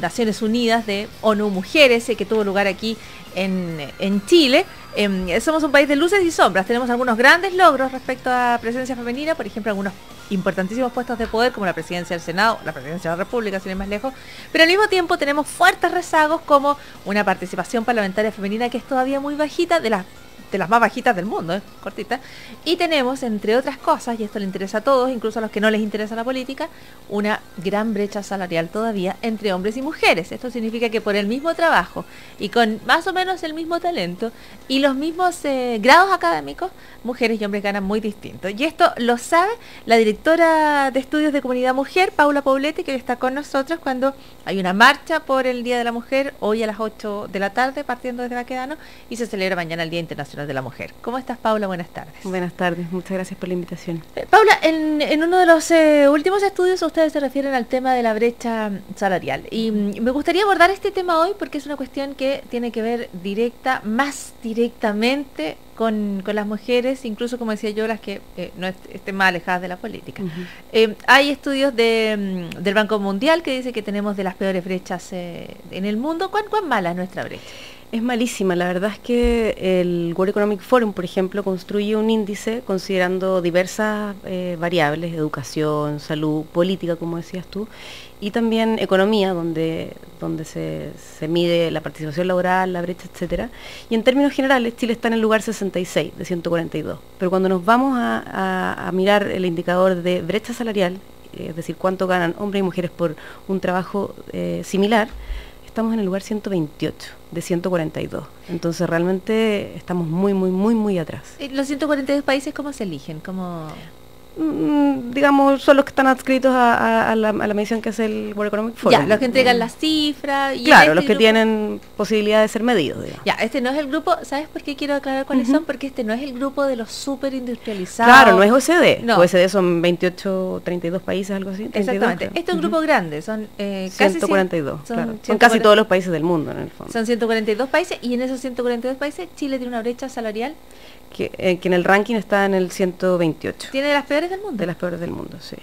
Naciones Unidas de ONU Mujeres, que tuvo lugar aquí en Chile. Somos un país de luces y sombras, tenemos algunos grandes logros respecto a presencia femenina, por ejemplo, algunos importantísimos puestos de poder como la presidencia del Senado, la presidencia de la República, sin ir más lejos, pero al mismo tiempo tenemos fuertes rezagos como una participación parlamentaria femenina que es todavía muy bajita, de las más bajitas del mundo, cortita, y tenemos, entre otras cosas, y esto le interesa a todos, incluso a los que no les interesa la política, una gran brecha salarial todavía entre hombres y mujeres. Esto significa que por el mismo trabajo y con más o menos el mismo talento y los mismos grados académicos, mujeres y hombres ganan muy distinto. Y esto lo sabe la directora de Estudios de Comunidad Mujer, Paula Poblete, que está con nosotros cuando hay una marcha por el Día de la Mujer, hoy a las 8 de la tarde, partiendo desde Baquedano, y se celebra mañana el Día Internacional de la Mujer. ¿Cómo estás, Paula? Buenas tardes. Buenas tardes, muchas gracias por la invitación. Paula, en uno de los últimos estudios ustedes se refieren al tema de la brecha salarial y me gustaría abordar este tema hoy porque es una cuestión que tiene que ver más directamente con las mujeres, incluso como decía yo, las que no estén más alejadas de la política. Hay estudios del Banco Mundial que dice que tenemos de las peores brechas en el mundo. ¿Cuán mala es nuestra brecha? Es malísima, la verdad es que el World Economic Forum, por ejemplo, construye un índice considerando diversas variables, educación, salud, política, como decías tú, y también economía, donde se mide la participación laboral, la brecha, etcétera. Y en términos generales, Chile está en el lugar 66 de 142. Pero cuando nos vamos a mirar el indicador de brecha salarial, es decir, cuánto ganan hombres y mujeres por un trabajo similar, estamos en el lugar 128 de 142. Entonces realmente estamos muy atrás. ¿Los 142 países cómo se eligen? Digamos, son los que están adscritos a la medición que hace el World Economic Forum. Ya, los que entregan las cifras. Y claro, los que tienen posibilidad de ser medidos, digamos. Ya, este no es el grupo, ¿sabes por qué quiero aclarar cuáles son? Porque este no es el grupo de los superindustrializados. Claro, no es OECD. No. OECD son 28, 32 países, algo así. 32, exactamente. creo. Este es un grupo grande, son 142, son, claro. Son casi todos los países del mundo, en el fondo. Son 142 países y en esos 142 países Chile tiene una brecha salarial que en el ranking está en el 128. ¿Tiene de las peores del mundo? De las peores del mundo, sí.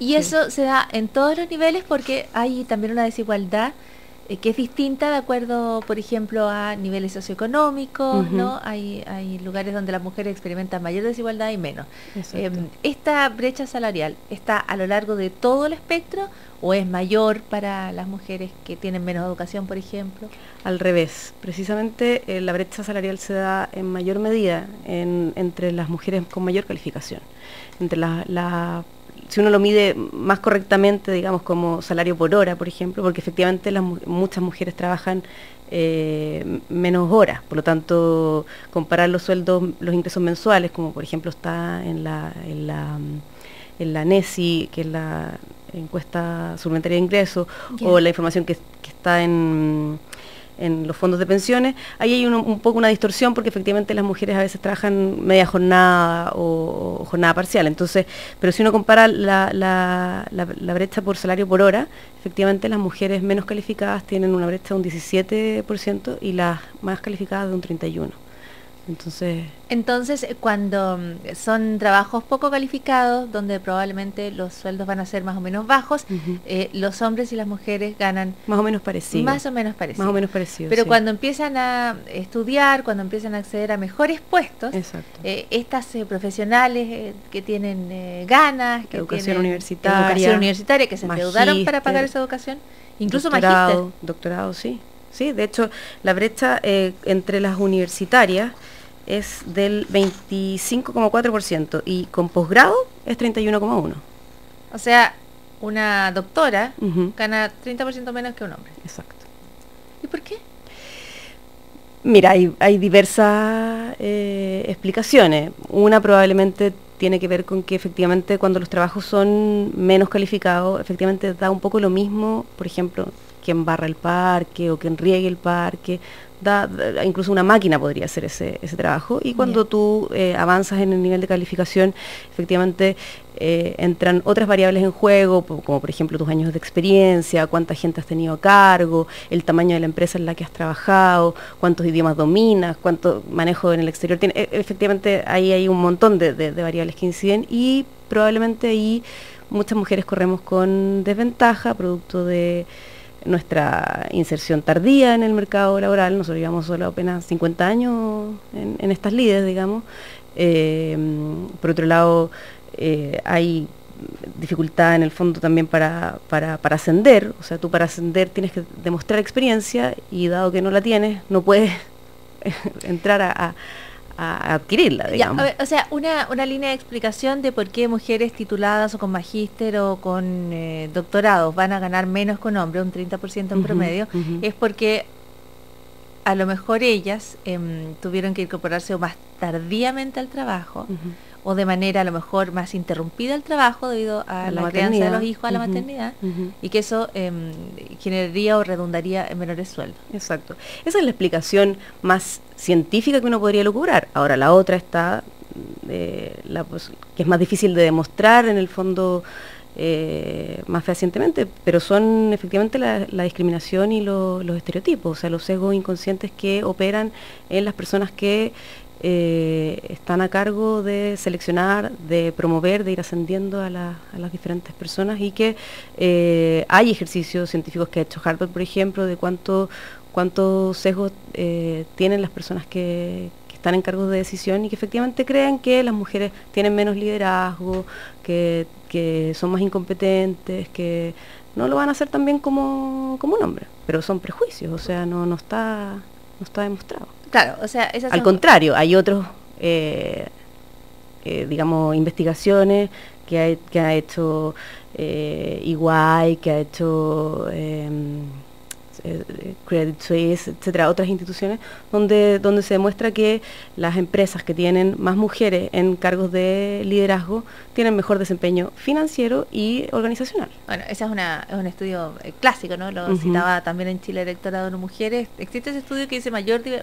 Y eso se da en todos los niveles porque hay también una desigualdad que es distinta de acuerdo, por ejemplo, a niveles socioeconómicos, ¿no? Hay lugares donde las mujeres experimentan mayor desigualdad y menos. ¿Esta brecha salarial está a lo largo de todo el espectro o es mayor para las mujeres que tienen menos educación, por ejemplo? Al revés, precisamente la brecha salarial se da en mayor medida entre las mujeres con mayor calificación, entre si uno lo mide más correctamente, digamos, como salario por hora, por ejemplo, porque efectivamente muchas mujeres trabajan menos horas, por lo tanto, comparar los sueldos, los ingresos mensuales, como por ejemplo está en la NESI, que es la encuesta suplementaria de ingresos, o la información que está en los fondos de pensiones, ahí hay un poco una distorsión porque efectivamente las mujeres a veces trabajan media jornada o jornada parcial. Entonces, pero si uno compara la brecha por salario por hora, efectivamente las mujeres menos calificadas tienen una brecha de un 17% y las más calificadas de un 31%. Entonces, cuando son trabajos poco calificados, donde probablemente los sueldos van a ser más o menos bajos, los hombres y las mujeres ganan más o menos parecido. Más o menos parecido. Más o menos parecido. Pero sí. Cuando empiezan a estudiar, cuando empiezan a acceder a mejores puestos, estas profesionales que tienen ganas, que educación tienen universitaria, que se endeudaron para pagar esa educación, incluso doctorado, sí. Sí, de hecho, la brecha entre las universitarias es del 25,4% y con posgrado es 31,1%. O sea, una doctora gana 30% menos que un hombre. Exacto. ¿Y por qué? Mira, hay diversas explicaciones. Una probablemente tiene que ver con que efectivamente cuando los trabajos son menos calificados, efectivamente da un poco lo mismo, por ejemplo, quien barra el parque o quien riegue el parque, incluso una máquina podría hacer ese trabajo, y cuando tú avanzas en el nivel de calificación, efectivamente entran otras variables en juego, como por ejemplo tus años de experiencia, cuánta gente has tenido a cargo, el tamaño de la empresa en la que has trabajado, cuántos idiomas dominas, cuánto manejo en el exterior tienes. Efectivamente ahí hay un montón de variables que inciden y probablemente ahí muchas mujeres corremos con desventaja producto de nuestra inserción tardía en el mercado laboral. Nosotros llevamos solo apenas 50 años en estas lides, digamos. Por otro lado, hay dificultad en el fondo también para ascender. O sea, tú para ascender tienes que demostrar experiencia, y dado que no la tienes, no puedes entrar a adquirirla, digamos. Ya, a ver, o sea, una línea de explicación de por qué mujeres tituladas o con magíster o con doctorados van a ganar menos con hombres, un 30% en promedio, es porque a lo mejor ellas tuvieron que incorporarse o más tardíamente al trabajo, o de manera a lo mejor más interrumpida al trabajo debido a la crianza de los hijos, a la maternidad, y que eso generaría o redundaría en menores sueldos. Exacto. Esa es la explicación más científica que uno podría lograr. Ahora, la otra está, que es más difícil de demostrar en el fondo más fehacientemente, pero son efectivamente la discriminación y los estereotipos, o sea, los sesgos inconscientes que operan en las personas que están a cargo de seleccionar, de promover, de ir ascendiendo a las diferentes personas, y que hay ejercicios científicos que ha hecho Harvard, por ejemplo, de cuántos sesgos tienen las personas que están en cargos de decisión, y que efectivamente creen que las mujeres tienen menos liderazgo, que son más incompetentes, que no lo van a hacer tan bien como un hombre, pero son prejuicios, o sea, no está demostrado. Claro, o sea, al contrario, hay otros, digamos, investigaciones que ha hecho EY, que ha hecho Credit Suisse, etcétera, otras instituciones, donde se demuestra que las empresas que tienen más mujeres en cargos de liderazgo tienen mejor desempeño financiero y organizacional. Bueno, ese es un estudio clásico, ¿no? Lo citaba también en Chile, Electorado de Mujeres. Existe ese estudio que dice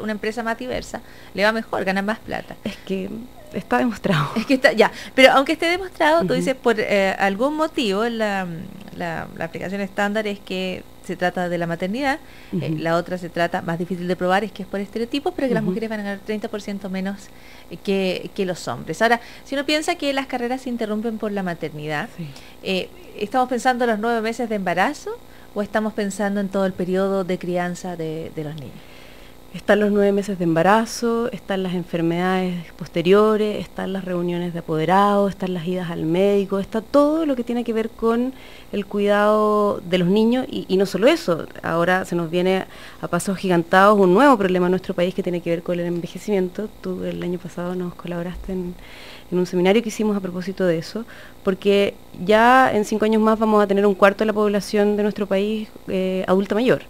una empresa más diversa le va mejor, gana más plata. Es que está demostrado. Es que está, ya, pero aunque esté demostrado, tú dices, por algún motivo, la aplicación estándar es que se trata de la maternidad, la otra se trata, más difícil de probar, es que es por estereotipos, pero que las mujeres van a ganar 30% menos que los hombres. Ahora, si uno piensa que las carreras se interrumpen por la maternidad, ¿estamos pensando en los 9 meses de embarazo o estamos pensando en todo el periodo de crianza de los niños? Están los 9 meses de embarazo, están las enfermedades posteriores, están las reuniones de apoderados, están las idas al médico, está todo lo que tiene que ver con el cuidado de los niños, y no solo eso, ahora se nos viene a pasos gigantados un nuevo problema en nuestro país que tiene que ver con el envejecimiento. Tú el año pasado nos colaboraste en un seminario que hicimos a propósito de eso, porque ya en 5 años más vamos a tener un cuarto de la población de nuestro país adulta mayor.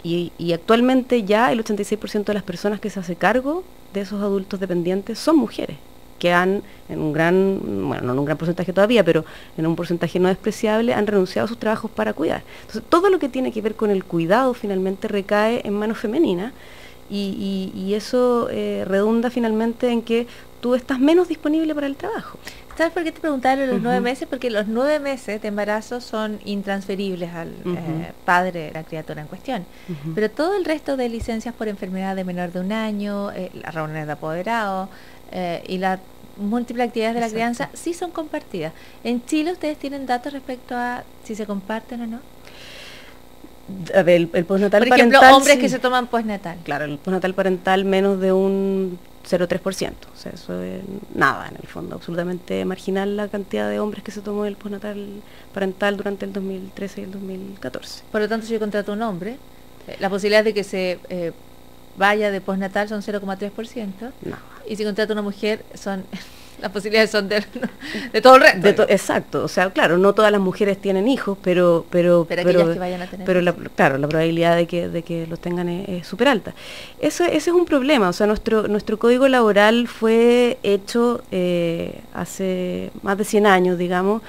Y actualmente ya el 86% de las personas que se hace cargo de esos adultos dependientes son mujeres, que han, en un gran, bueno, no en un gran porcentaje todavía, pero en un porcentaje no despreciable, han renunciado a sus trabajos para cuidar. Entonces, todo lo que tiene que ver con el cuidado finalmente recae en manos femeninas, y eso redunda finalmente en que tú estás menos disponible para el trabajo. ¿Sabes por qué te preguntaba los 9 meses? Porque los 9 meses de embarazo son intransferibles al padre de la criatura en cuestión. Pero todo el resto de licencias por enfermedad de menor de 1 año, las reuniones de apoderado y las múltiples actividades de la crianza sí son compartidas. ¿En Chile ustedes tienen datos respecto a si se comparten o no? A ver, el postnatal por parental... Por ejemplo, hombres que se toman postnatal. Claro, el postnatal parental menos de un 0,3%. O sea, eso es nada en el fondo, absolutamente marginal la cantidad de hombres que se tomó el postnatal parental durante el 2013 y el 2014. Por lo tanto, si yo contrato a un hombre, la posibilidad de que se vaya de postnatal son 0,3%. No. Y si contrato a una mujer, las posibilidades son de todo el resto. Exacto, o sea, claro, no todas las mujeres tienen hijos, pero aquellas que vayan a tener. Pero la probabilidad de que los tengan es súper alta. Ese es un problema, o sea, nuestro código laboral fue hecho hace más de 100 años, digamos,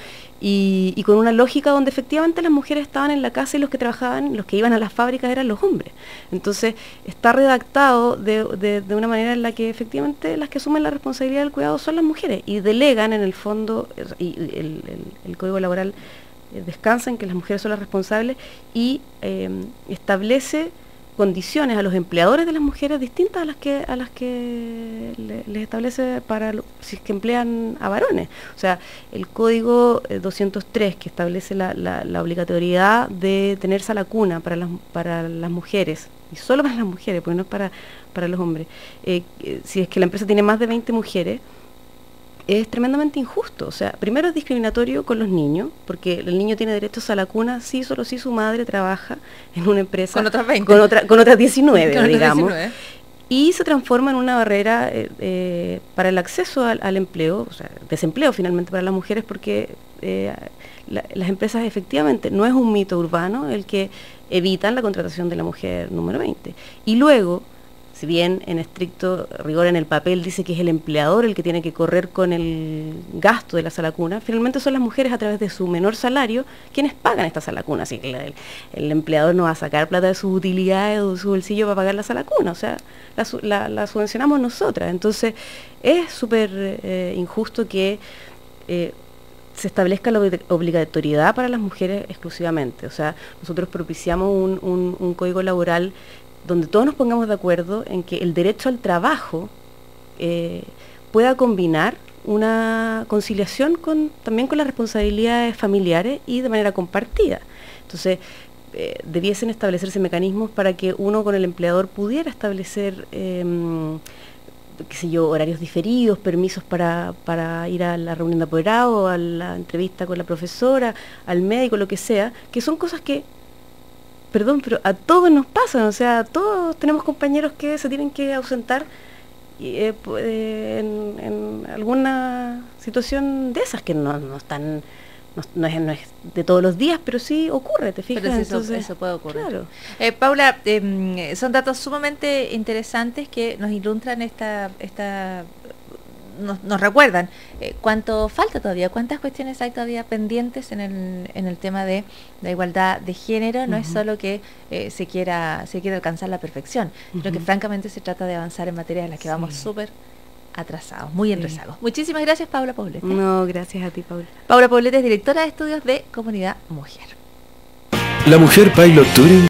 y con una lógica donde efectivamente las mujeres estaban en la casa y los que trabajaban, los que iban a las fábricas eran los hombres. Entonces está redactado de una manera en la que efectivamente las que asumen la responsabilidad del cuidado son las mujeres, y delegan en el fondo, y el código laboral descansa en que las mujeres son las responsables, y establece condiciones a los empleadores de las mujeres distintas a las que les establece si es que emplean a varones. O sea, el código 203 que establece la obligatoriedad de tener sala cuna para las mujeres, y solo para las mujeres, porque no es para los hombres, si es que la empresa tiene más de 20 mujeres, es tremendamente injusto. O sea, primero es discriminatorio con los niños, porque el niño tiene derechos a la cuna solo si su madre trabaja en una empresa con otras 20. con otras 19, con digamos. 19. Y se transforma en una barrera para el acceso al empleo, o sea, desempleo finalmente para las mujeres, porque las empresas efectivamente, no es un mito urbano el que evitan la contratación de la mujer número 20. Y luego, si bien en estricto rigor en el papel dice que es el empleador el que tiene que correr con el gasto de la sala cuna, finalmente son las mujeres a través de su menor salario quienes pagan esta sala cuna, así que el empleador no va a sacar plata de sus utilidades o de su bolsillo para pagar la sala cuna, o sea, la subvencionamos nosotras. Entonces es súper injusto que se establezca la obligatoriedad para las mujeres exclusivamente. O sea, nosotros propiciamos un código laboral donde todos nos pongamos de acuerdo en que el derecho al trabajo pueda combinar una conciliación también con las responsabilidades familiares y de manera compartida. Entonces, debiesen establecerse mecanismos para que uno con el empleador pudiera establecer, qué sé yo, horarios diferidos, permisos para ir a la reunión de apoderado, a la entrevista con la profesora, al médico, lo que sea, que son cosas que, perdón, pero a todos nos pasan. O sea, todos tenemos compañeros que se tienen que ausentar en alguna situación de esas que no están, no es de todos los días, pero sí ocurre, ¿te fijas? Pero sí, entonces, eso puede ocurrir. Claro. Paula, son datos sumamente interesantes que nos ilustran nos recuerdan cuánto falta todavía, cuántas cuestiones hay todavía pendientes en el tema de la igualdad de género. No es solo que se quiera alcanzar la perfección, sino que francamente se trata de avanzar en materias en las que vamos súper atrasados, muy en rezago. Muchísimas gracias, Paula Poblete. No, gracias a ti, Paula. Paula Poblete es directora de estudios de Comunidad Mujer. La Mujer Pilot Touring